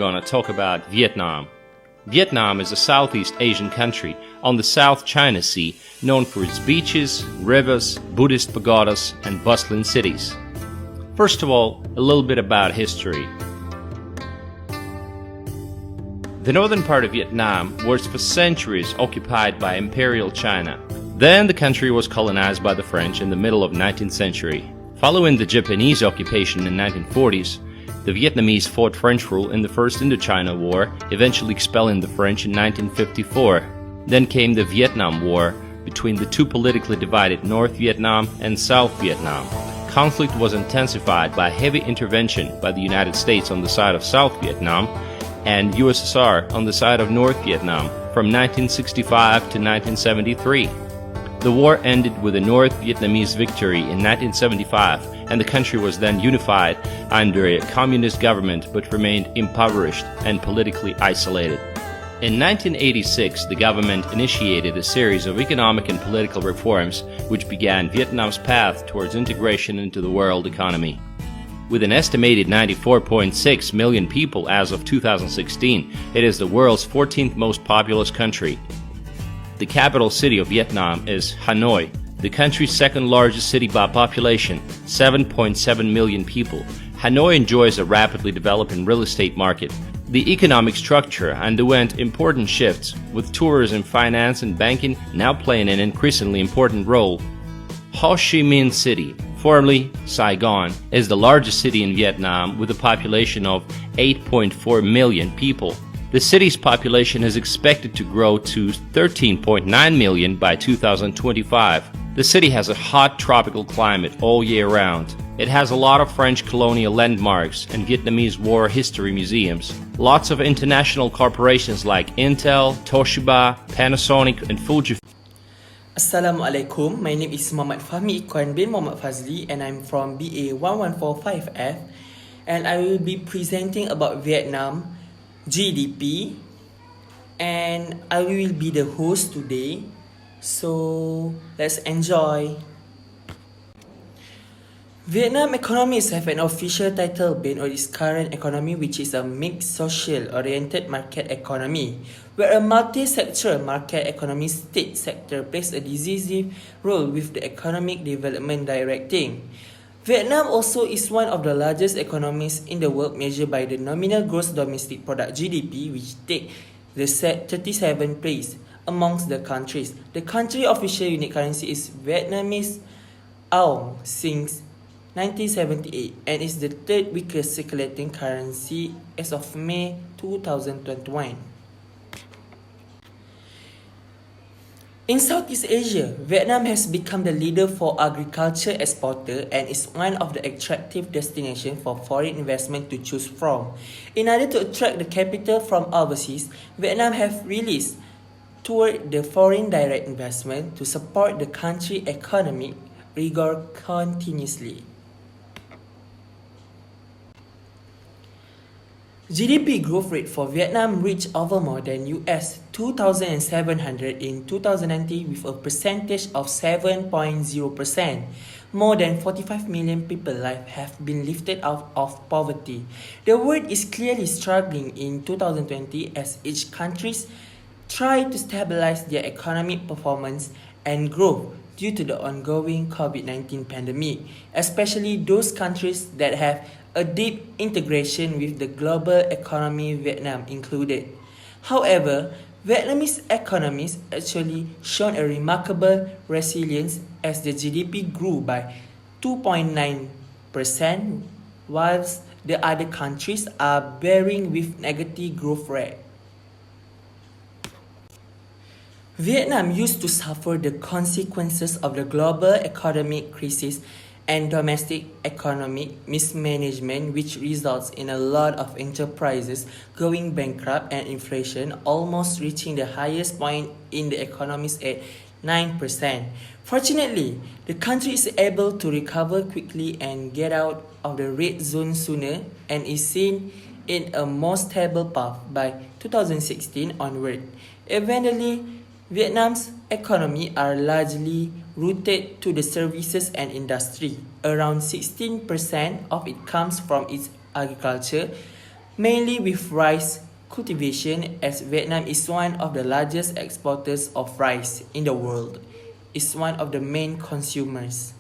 Gonna talk about Vietnam. Vietnam is a Southeast Asian country on the South China Sea, known for its beaches, rivers, Buddhist pagodas, and bustling cities. First of all, a little bit about history. The northern part of Vietnam was for centuries occupied by Imperial China. Then the country was colonized by the French in the middle of 19th century. Following the Japanese occupation in 1940s, the Vietnamese fought French rule in the First Indochina War, eventually expelling the French in 1954. Then came the Vietnam War between the two politically divided North Vietnam and South Vietnam. Conflict was intensified by heavy intervention by the United States on the side of South Vietnam and USSR on the side of North Vietnam from 1965 to 1973. The war ended with a North Vietnamese victory in 1975, and the country was then unified under a communist government but remained impoverished and politically isolated. In 1986, the government initiated a series of economic and political reforms which began Vietnam's path towards integration into the world economy. With an estimated 94.6 million people as of 2016, it is the world's 14th most populous country. The capital city of Vietnam is Hanoi, the country's second largest city by population, 7.7 million people. Hanoi enjoys a rapidly developing real estate market. The economic structure underwent important shifts, with tourism, finance, and banking now playing an increasingly important role. Ho Chi Minh City, formerly Saigon, is the largest city in Vietnam with a population of 8.4 million people. The city's population is expected to grow to 13.9 million by 2025. The city has a hot tropical climate all year round. It has a lot of French colonial landmarks and Vietnamese war history museums. Lots of international corporations like Intel, Toshiba, Panasonic, and Fujifilm. Assalamualaikum, my name is Mohd Fahmi Ikhwan bin Mohd Fadzli and I'm from BA 1145F, and I will be presenting about Vietnam GDP, and I will be the host today, so let's enjoy. Vietnam economies have an official title based on its current economy, which is a mixed social-oriented market economy, where a multi-sectoral market economy state sector plays a decisive role with the economic development directing. Vietnam also is one of the largest economies in the world measured by the nominal gross domestic product GDP, which takes the 37th place amongst the countries. The country's official unit currency is Vietnamese Ong since 1978 and is the third weakest circulating currency as of May 2021. In Southeast Asia, Vietnam has become the leader for agriculture exporter and is one of the attractive destinations for foreign investment to choose from. In order to attract the capital from overseas, Vietnam have released toward the foreign direct investment to support the country's economic rigor continuously. GDP growth rate for Vietnam reached over more than US 2,700 in 2019 with a percentage of 7.0%. More than 45 million people's lives have been lifted out of poverty. The world is clearly struggling in 2020 as each countries try to stabilize their economic performance and growth due to the ongoing COVID-19 pandemic, especially those countries that have a deep integration with the global economy, Vietnam included. However, Vietnamese economies actually shown a remarkable resilience as the GDP grew by 2.9%, whilst the other countries are bearing with negative growth rate. Vietnam used to suffer the consequences of the global economic crisis and domestic economic mismanagement, which results in a lot of enterprises going bankrupt and inflation almost reaching the highest point in the economies at 9%. Fortunately, the country is able to recover quickly and get out of the red zone sooner and is seen in a more stable path by 2016 onward. Eventually, Vietnam's economy are largely rooted to the services and industry. Around 16% of it comes from its agriculture, mainly with rice cultivation, as Vietnam is one of the largest exporters of rice in the world. Is one of the main consumers.